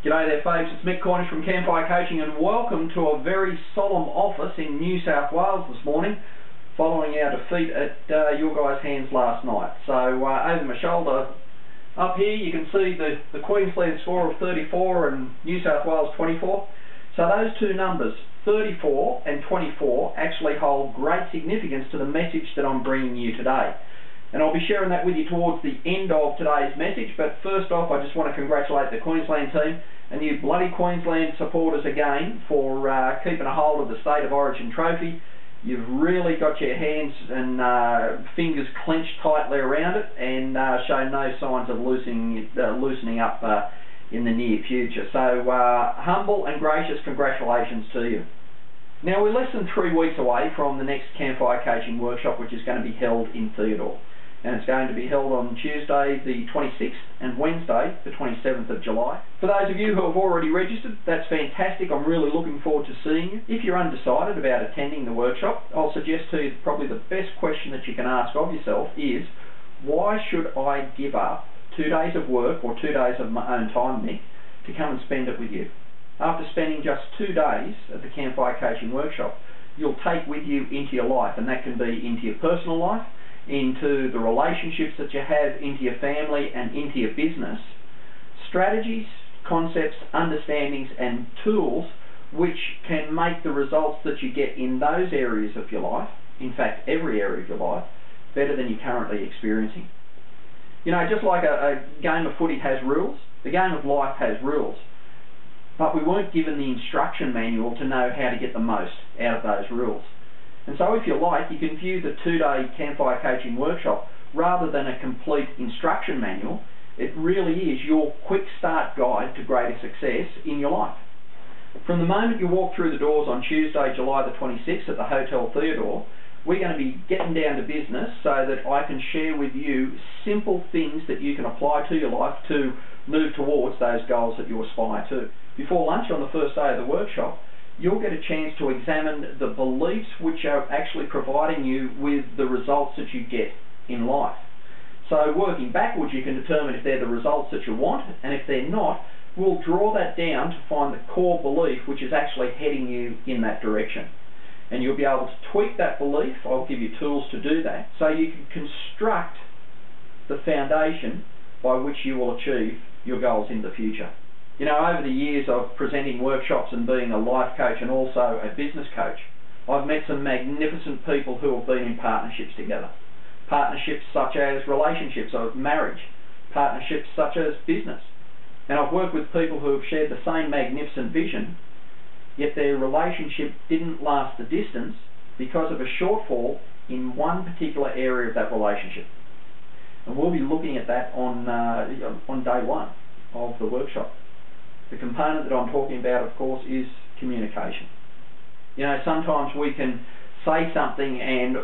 G'day there folks, it's Mick Cornish from Campfire Coaching and welcome to a very solemn office in New South Wales this morning following our defeat at your guys' hands last night. So over my shoulder up here you can see the Queensland score of 34 and New South Wales 24. So those two numbers, 34 and 24, actually hold great significance to the message that I'm bringing you today. And I'll be sharing that with you towards the end of today's message, but first off I just want to congratulate the Queensland team and you bloody Queensland supporters again for keeping a hold of the State of Origin trophy. You've really got your hands and fingers clenched tightly around it and show no signs of loosening up in the near future. So humble and gracious congratulations to you. Now we're less than 3 weeks away from the next Campfire Coaching Workshop, which is going to be held in Theodore. And it's going to be held on Tuesday the 26th and Wednesday the 27th of July. For those of you who have already registered, that's fantastic. I'm really looking forward to seeing you. If you're undecided about attending the workshop, I'll suggest to you probably the best question that you can ask of yourself is, why should I give up 2 days of work or 2 days of my own time, Nick, to come and spend it with you? After spending just 2 days at the Campfire Coaching Workshop, you'll take with you into your life, and that can be into your personal life, into the relationships that you have, into your family and into your business, strategies, concepts, understandings and tools which can make the results that you get in those areas of your life, in fact every area of your life, better than you're currently experiencing. You know, just like a game of footy has rules, the game of life has rules, but we weren't given the instruction manual to know how to get the most out of those rules. And so if you like, you can view the 2-day Campfire Coaching Workshop rather than a complete instruction manual. It really is your quick start guide to greater success in your life. From the moment you walk through the doors on Tuesday, July the 26th at the Hotel Theodore, we're going to be getting down to business so that I can share with you simple things that you can apply to your life to move towards those goals that you aspire to. Before lunch on the first day of the workshop, you'll get a chance to examine the beliefs which are actually providing you with the results that you get in life. So working backwards, you can determine if they're the results that you want, and if they're not, we'll draw that down to find the core belief which is actually heading you in that direction. And you'll be able to tweak that belief. I'll give you tools to do that, so you can construct the foundation by which you will achieve your goals in the future. You know, over the years of presenting workshops and being a life coach and also a business coach, I've met some magnificent people who have been in partnerships together. Partnerships such as relationships or marriage, partnerships such as business. And I've worked with people who have shared the same magnificent vision, yet their relationship didn't last the distance because of a shortfall in one particular area of that relationship. And we'll be looking at that on day one of the workshop. The component that I'm talking about, of course, is communication. You know, sometimes we can say something and,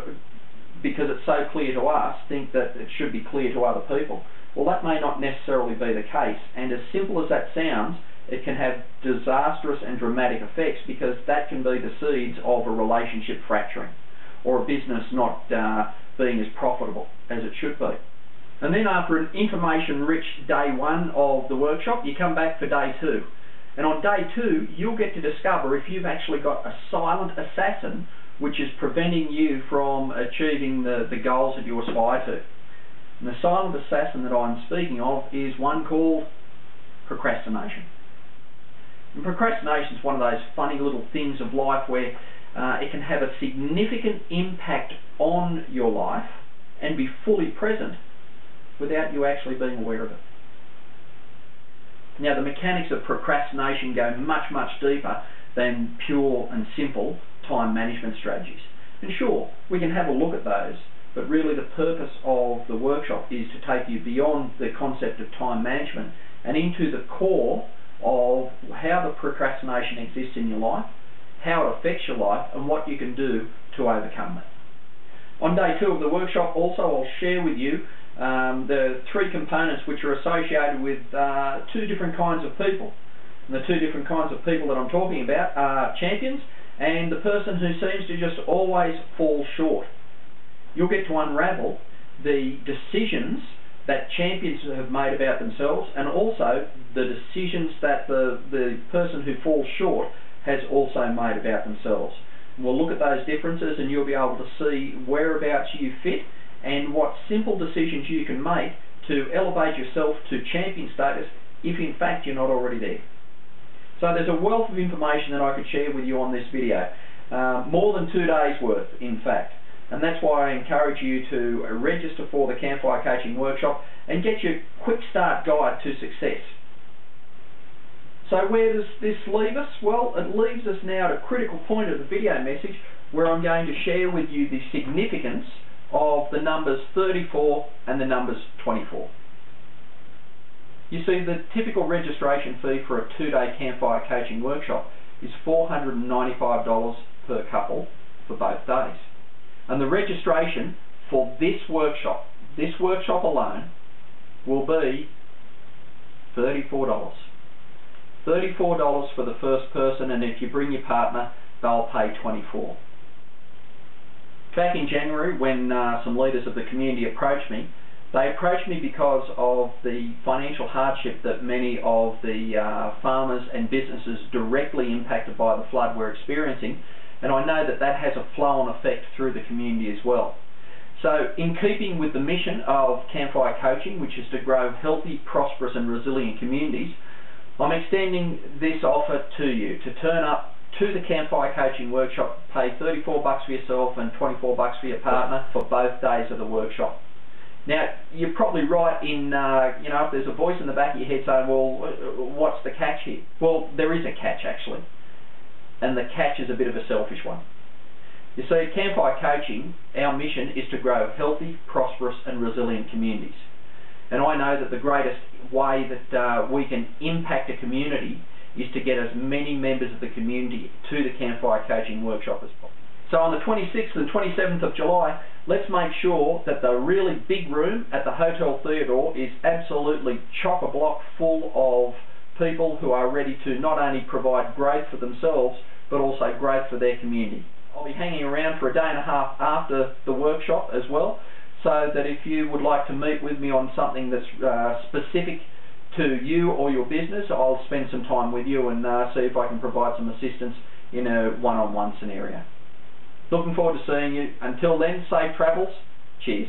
because it's so clear to us, think that it should be clear to other people. Well, that may not necessarily be the case, and as simple as that sounds, it can have disastrous and dramatic effects, because that can be the seeds of a relationship fracturing or a business not being as profitable as it should be. And then after an information-rich day one of the workshop, you come back for day two. And on day two, you'll get to discover if you've actually got a silent assassin which is preventing you from achieving the goals that you aspire to. And the silent assassin that I'm speaking of is one called procrastination. And procrastination is one of those funny little things of life where it can have a significant impact on your life and be fully present without you actually being aware of it. Now, the mechanics of procrastination go much, much deeper than pure and simple time management strategies. And sure, we can have a look at those, but really the purpose of the workshop is to take you beyond the concept of time management and into the core of how the procrastination exists in your life, how it affects your life, and what you can do to overcome it. On day two of the workshop also I'll share with you the 3 components which are associated with 2 different kinds of people. And the 2 different kinds of people that I'm talking about are champions and the person who seems to just always fall short. You'll get to unravel the decisions that champions have made about themselves, and also the decisions that the person who falls short has also made about themselves. And we'll look at those differences, and you'll be able to see whereabouts you fit and what simple decisions you can make to elevate yourself to champion status if in fact you're not already there. So there's a wealth of information that I could share with you on this video, more than 2 days worth in fact, and that's why I encourage you to register for the Campfire Coaching Workshop and get your quick start guide to success. So where does this leave us? Well, it leaves us now at a critical point of the video message where I'm going to share with you the significance of the numbers 34 and the numbers 24. You see, the typical registration fee for a 2-day Campfire Coaching Workshop is $495 per couple for both days. And the registration for this workshop alone, will be $34. $34 for the first person, and if you bring your partner, they'll pay $24. Back in January, when some leaders of the community approached me, they approached me because of the financial hardship that many of the farmers and businesses directly impacted by the flood were experiencing, and I know that that has a flow-on effect through the community as well. So in keeping with the mission of Campfire Coaching, which is to grow healthy, prosperous and resilient communities, I'm extending this offer to you to turn up to the Campfire Coaching Workshop, pay $34 for yourself and $24 for your partner for both days of the workshop. Now, you're probably right in, if there's a voice in the back of your head saying, well, what's the catch here? Well, there is a catch actually, and the catch is a bit of a selfish one. You see, at Campfire Coaching, our mission is to grow healthy, prosperous and resilient communities. And I know that the greatest way that we can impact a community is to get as many members of the community to the Campfire Coaching Workshop as possible. So on the 26th and 27th of July, let's make sure that the really big room at the Hotel Theodore is absolutely chock-a-block full of people who are ready to not only provide growth for themselves, but also growth for their community. I'll be hanging around for a day and a half after the workshop as well, so that if you would like to meet with me on something that's specific to you or your business, I'll spend some time with you and see if I can provide some assistance in a one-on-one scenario. Looking forward to seeing you. Until then, safe travels. Cheers.